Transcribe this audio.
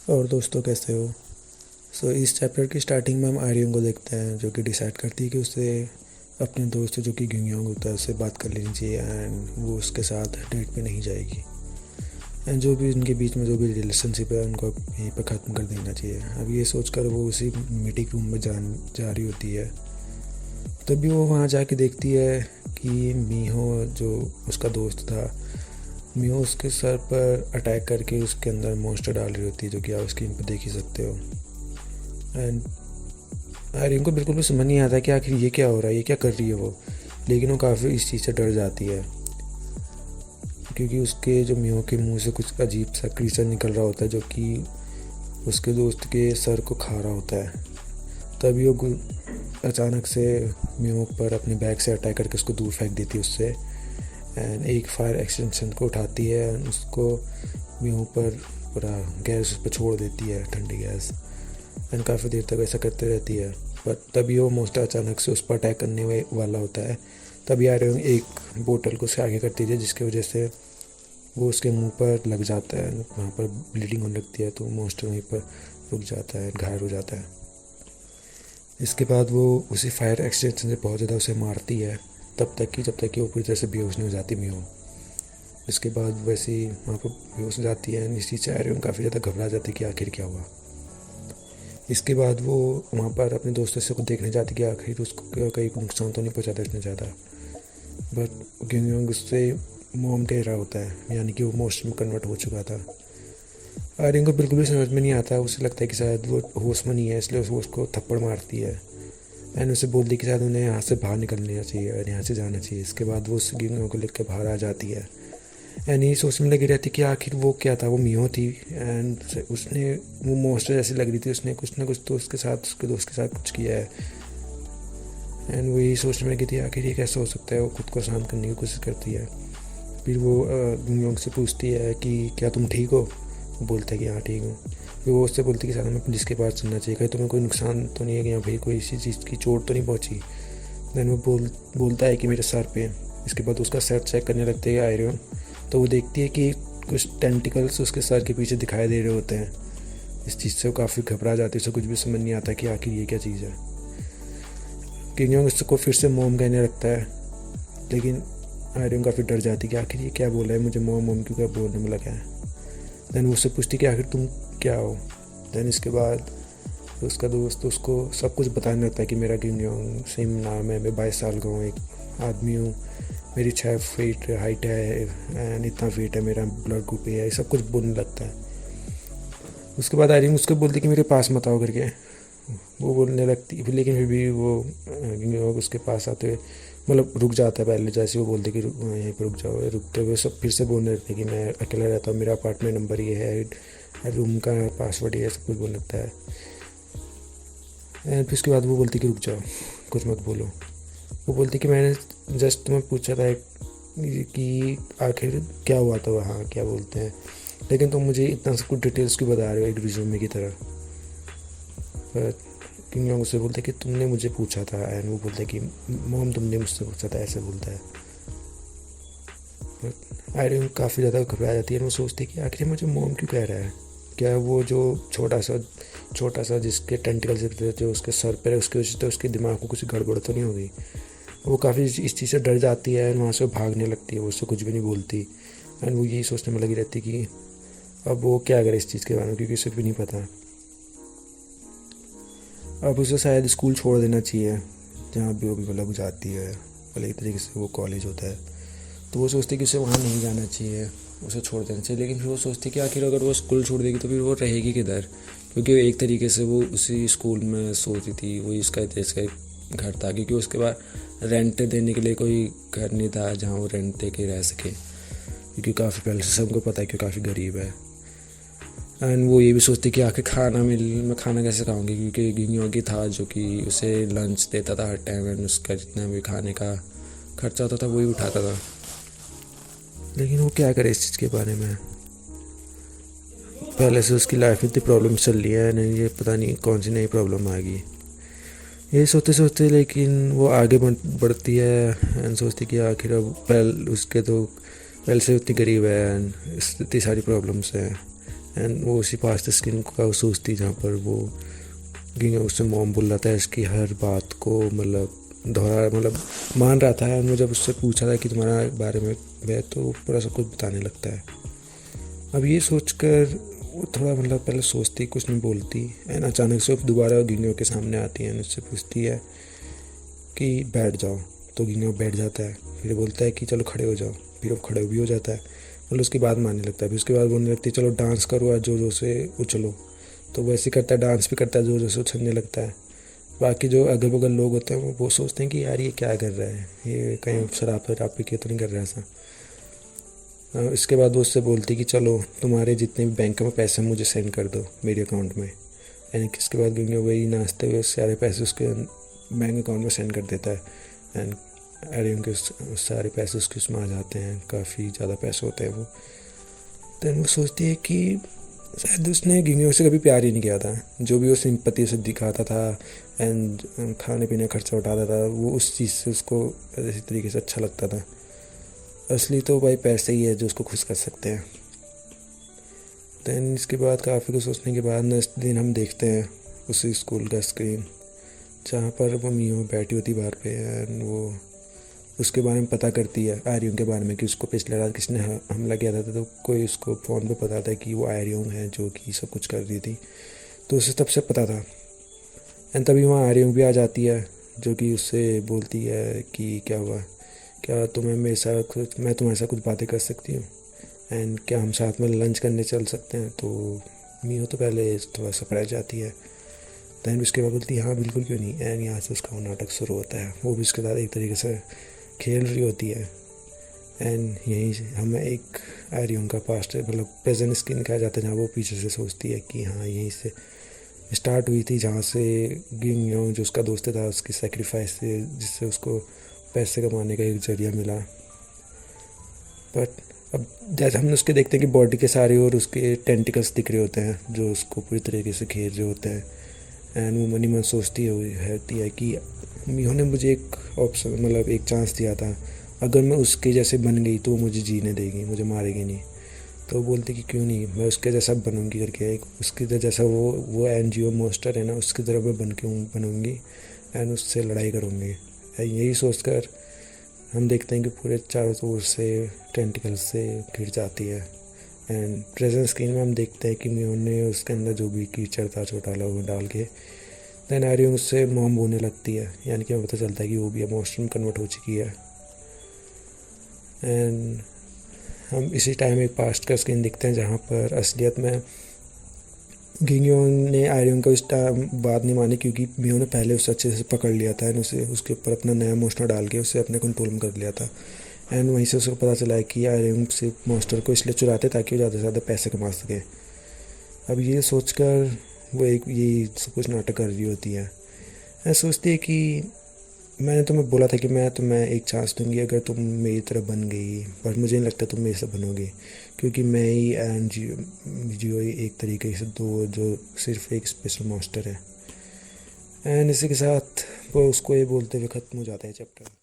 और दोस्तों कैसे हो। इस चैप्टर की स्टार्टिंग में हम आर्यन को देखते हैं जो कि डिसाइड करती है कि उसे अपने दोस्त जो कि ग्यूंग होता है उससे बात कर लेनी चाहिए एंड वो उसके साथ डेट पे नहीं जाएगी एंड जो भी उनके बीच में जो भी रिलेशनशिप है उनको यहीं पर ख़त्म कर देना चाहिए। अब ये सोचकर वो उसी मीटिंग रूम में जा रही होती है। तभी वो वहाँ जाके देखती है कि मीहो जो उसका दोस्त था, मीहो उसके सर पर अटैक करके उसके अंदर मॉन्स्टर डाल रही होती है, जो कि आप स्क्रीन पर देख ही सकते हो। एंड आर्यन को बिल्कुल भी समझ नहीं आता कि आखिर ये क्या हो रहा है, ये क्या कर रही है वो। लेकिन वो काफ़ी इस चीज़ से डर जाती है क्योंकि उसके जो मीहो के मुंह से कुछ अजीब सा क्रीचर निकल रहा होता है जो कि उसके दोस्त के सर को खा रहा होता है। तभी वो अचानक से मीहो पर अपने बैग से अटैक करके उसको दूर फेंक देती है उससे एंड एक फायर एक्सटेंशन को उठाती है एंड उसको मीहो पर पूरा गैस उस पर छोड़ देती है, ठंडी गैस। एंड काफ़ी देर तक ऐसा करते रहती है। पर तभी वो मोस्टर अचानक से उस पर अटैक करने वाला होता है। तभी आर्यन एक बोतल को उसके आगे करती है जिसकी वजह से वो उसके मुंह पर लग जाता है, वहाँ पर ब्लीडिंग होने लगती है। तो मोस्टर वहीं पर रुक जाता है, घायल हो जाता है। इसके बाद वो उसी फायर एक्सटेंशन से बहुत ज़्यादा उसे मारती है जब तक कि वो पूरी तरह से बेहोश नहीं हो जाती मीहो। इसके बाद वैसे ही वहाँ पर बेहोश हो जाती है। इस चीज़ से आर्यन काफ़ी ज़्यादा घबरा जाती है कि आखिर क्या हुआ। इसके बाद वो वहाँ पर अपने दोस्तों से को देखने जाती कि आखिर उसको कहीं नुकसान तो नहीं पहुँचाता इतना ज़्यादा। बट ग्यूंग उससे मोम टेर रहा होता है, यानी कि वो मोशन में कन्वर्ट हो चुका था। आर्यन को बिल्कुल भी समझ में नहीं आता। उसे लगता है कि शायद वो होश में नहीं है, इसलिए वो उसको थप्पड़ मारती है एंड उसे बोलती है कि शायद उन्हें यहाँ से बाहर निकलना चाहिए और यहाँ से जाना चाहिए। इसके बाद वो उस ग्यूंग को लेकर बाहर आ जाती है एंड ये सोचने लगी रहती कि आखिर वो क्या था। वो मीहो थी एंड उसने वो मॉन्स्टर जैसी लग रही थी, उसने कुछ ना कुछ तो उसके साथ, उसके दोस्त के साथ कुछ किया है। एंड वो यही सोचने लगी थी आखिर ये कैसे हो सकता है। वो खुद को शांत करने की कोशिश करती है। फिर वो ग्यूंग से पूछती है कि क्या तुम ठीक हो। वो बोलता है कि हाँ ठीक हूँ। फिर वो उससे बोलती है कि शायद हमें पुलिस के पास चलना चाहिए, कहीं तुम्हें कोई नुकसान तो नहीं है कि यहाँ भाई कोई इसी चीज़ की चोट तो नहीं पहुँची। दैन वो बोलता है कि मेरे सर पे। इसके बाद उसका सर चेक करने लगते हैं आयरन। तो वो देखती है कि कुछ टेंटिकल्स उसके सर के पीछे दिखाई दे रहे होते हैं। इस चीज़ से वो काफ़ी घबरा जाती है। उसे कुछ भी समझ नहीं आता कि आखिर ये क्या चीज़ है। किंग उसको फिर से मोम कहने लगता है, लेकिन आयरन काफ़ी डर जाती है कि आखिर ये क्या बोला है, मुझे मोम मोम क्यों क्या बोलने में लगा है। दैन वो उससे पूछती कि आखिर तुम क्या हो। दैन इसके बाद उसका दोस्त उसको सब कुछ बताने लगता है कि मेरा किंग सेम नाम है, मैं 22 साल का हूँ, एक आदमी हूँ, मेरी 6 फीट हाइट है एंड इतना वेट है, मेरा ब्लड ग्रुप है, सब कुछ बोलने लगता है। उसके बाद आयरन उसको बोलती कि मेरे पास मत आओ करके। वो बोलने लगती, लेकिन फिर भी वो उसके पास आते हुए मतलब रुक जाता है। पहले जैसे वो बोलते कि यहीं पर रुक जाओ, रुकते हुए सब फिर से बोलने लगते कि मैं अकेला रहता हूँ, मेरा अपार्टमेंट नंबर ये है, रूम का पासवर्ड ये है, सब कुछ बोलने लगता है। एंड फिर उसके बाद वो बोलती कि रुक जाओ, कुछ मत बोलो। वो बोलती कि मैंने जस्ट तुम्हें पूछा था कि आखिर क्या हुआ था वहाँ, क्या बोलते हैं, लेकिन तुम मुझे इतना सब कुछ डिटेल्स क्यों बता रहे हो एक रिज्यूमे की तरह। पर किंग लोग उससे बोलते कि तुमने मुझे पूछा था एंड वो बोलते कि मोम तुमने मुझसे पूछा था, ऐसे बोलता है। पर आयरन काफ़ी ज़्यादा घबरा जाती है। वो सोचती है कि आखिर मुझे मोम क्यों कह रहा है। क्या वो जो छोटा सा जिसके टेंटिकल से जो उसके सर पर है उसकी वजह से उसके दिमाग को कुछ गड़बड़ तो नहीं हो गई। वो काफ़ी इस चीज़ से डर जाती है एंड वहाँ से भागने लगती है। वो उससे कुछ भी नहीं बोलती एंड वो यही सोचने में लगी रहती कि अब वो क्या करे इस चीज़ के बारे में, क्योंकि उसे भी नहीं पता। अब उसे शायद स्कूल छोड़ देना चाहिए जहाँ भी वो भी मतलब जाती है, भले एक तरीके से वो कॉलेज होता है। तो वो सोचती है कि उसे वहाँ नहीं जाना चाहिए, उसे छोड़ देना चाहिए। लेकिन फिर वो सोचती है कि आखिर अगर वो स्कूल छोड़ देगी तो फिर वो रहेगी किधर, क्योंकि एक तरीके से वो उसी स्कूल में सोती थी, वही उसका देश का घर था, क्योंकि उसके बाद रेंट देने के लिए कोई घर नहीं था जहाँ वो रेंट दे के रह सके, क्योंकि काफ़ी पहले से सबको पता है कि काफ़ी गरीब है। एंड वो ये भी सोचती कि आखिर मैं खाना कैसे खाऊंगी, क्योंकि गिंगी था जो कि उसे लंच देता था हर टाइम एंड उसका जितना भी खाने का खर्चा होता था वही उठाता था। लेकिन वो क्या करे इस चीज़ के बारे में। पहले से उसकी लाइफ में इतनी प्रॉब्लम चल रही है, नहीं ये पता नहीं कौन सी नई प्रॉब्लम आ गई। ये सोचते सोचते लेकिन वो आगे बढ़ती है एंड सोचती कि आखिर अब उसके तो पहले से उतनी गरीब है एंड इतनी सारी प्रॉब्लम्स हैं एंड वो उसी पास स्क्रीन का सोचती जहाँ पर वो उससे मॉम बोल रहा था इसकी हर बात को मतलब दोहरा मतलब मान रहा था। एंड वो जब उससे पूछा था कि तुम्हारा बारे में है तो वो पूरा सब कुछ बताने लगता है। अब ये सोचकर वो थोड़ा मतलब पहले सोचती कुछ नहीं बोलती एंड अचानक से वो दोबारा गिंगो के सामने आती है एंड उससे पूछती है कि बैठ जाओ। तो गिंगो बैठ जाता है, फिर बोलता है कि चलो खड़े हो जाओ, फिर वो खड़े भी हो जाता है, मतलब उसकी बात मानने लगता है। फिर उसके बाद बोलने लगती है चलो डांस करो और जोर जोर से उछलो। तो वैसे करता है, डांस भी करता है, जोर जोर से उछलने लगता है। बाकी जो अगल बगल लोग होते हैं वो सोचते हैं कि यार ये क्या कर रहा है, ये कहीं शराब पी के तो नहीं कर रहा ऐसा। इसके बाद वो उससे बोलती कि चलो तुम्हारे जितने भी बैंक में पैसे हैं मुझे सेंड कर दो मेरे अकाउंट में। एंड इसके बाद गिंगो वही नाचते हुए सारे पैसे उसके बैंक अकाउंट में सेंड कर देता है। एंड एरियन के सारे पैसे उसके उसमें आ जाते हैं, काफ़ी ज़्यादा पैसे होते हैं वो। देन वो सोचती है कि शायद उसने गिंगो से कभी प्यार ही नहीं किया था, जो भी वो सिंपत्ति उसे दिखाता था एंड खाने पीने खर्चा उठाता था वो उस चीज़ से उसको इसी तरीके से अच्छा लगता था। असली तो भाई पैसे ही है जो उसको खुश कर सकते हैं। दैन इसके बाद काफ़ी कुछ सोचने के बाद नेक्स्ट दिन हम देखते हैं उसी स्कूल का स्क्रीन जहाँ पर वो मियो बैठी होती बाहर पे एंड वो उसके बारे में पता करती है, आर्योंग के बारे में, कि उसको पिछले रात किसने हमला किया था। तो कोई उसको फ़ोन पे पता था कि वो आर्योंग है जो कि सब कुछ कर रही थी, तो उसे तब से पता था। एंड तभी वहाँ आर्योंग भी आ जाती है जो कि उससे बोलती है कि क्या हुआ, क्या तुम्हें मेरे साथ कुछ, मैं तुम्हारे साथ कुछ बातें कर सकती हूँ एंड क्या हम साथ में लंच करने चल सकते हैं। तो मियो तो पहले थोड़ा सरप्राइज जाती है। दैन उसके बाद बोलती है हाँ बिल्कुल क्यों नहीं। एंड यहाँ से उसका वो नाटक शुरू होता है, वो भी उसके साथ एक तरीके से खेल रही होती है। एंड यहीं से हमें एक आर्योंग का पास्ट मतलब प्रेजेंट स्क्रीन दिखाया जाता है जहाँ वो पीछे से सोचती है कि हाँ यहीं से स्टार्ट हुई थी, जहाँ से गिंगयोंग जो उसका दोस्त था उसकी सेक्रीफाइस से जिससे उसको पैसे कमाने का एक जरिया मिला। बट अब जैसे हम उसके देखते हैं कि बॉडी के सारे और उसके टेंटिकल्स दिख रहे होते हैं जो उसको पूरी तरीके से घेर रहे होते हैं। एंड वो मनी मन सोचती है कि मियो ने मुझे एक ऑप्शन मतलब एक चांस दिया था, अगर मैं उसके जैसे बन गई तो वो मुझे जीने देगी, मुझे मारेगी नहीं। तो वो बोलती कि क्यों नहीं, मैं उसके जैसा बनूंगी करके, एक उसके जैसा वो एनजीओ मोस्टर है ना उसकी तरह मैं बनूंगी एंड उससे लड़ाई करूँगी। यही सोचकर हम देखते हैं कि पूरे चारों ओर से टेंटिकल्स से घिर जाती है। एंड प्रेजेंट स्क्रीन में हम देखते हैं कि मियो ने उसके अंदर जो भी कीचड़ था छोटा वो डाल के देन आर्योंग उससे मॉम बोलने लगती है, यानी कि हमें पता चलता है कि वो भी इमोशन में कन्वर्ट हो चुकी है। एंड हम इसी टाइम एक पास्ट का स्क्रीन देखते हैं जहाँ पर असलियत में गिंगयोंग ने आर्योंग को इस टाइम बात नहीं मानी क्योंकि मियो ने पहले उसे अच्छे से पकड़ लिया था एंड उसे उसके ऊपर अपना नया मोस्टर डाल के उसे अपने कंट्रोल में कर लिया था। एंड वहीं से उसको पता चला है कि आर्योंग से मोस्टर को इसलिए चुराते ताकि वो ज़्यादा से ज़्यादा पैसे कमा सके। अब ये सोचकर वो एक ये सब कुछ नाटक कर रही होती है। ऐसा सोचती है कि मैंने तुम्हें बोला था कि मैं तुम्हें एक चांस दूंगी अगर तुम मेरी तरह बन गई, पर मुझे नहीं लगता तुम मेरे से बनोगे क्योंकि मैं ही एंड जियो एक तरीके से दो जो सिर्फ एक स्पेशल मास्टर है। एंड इसी के साथ वो उसको ये बोलते हुए ख़त्म हो जाता है चैप्टर।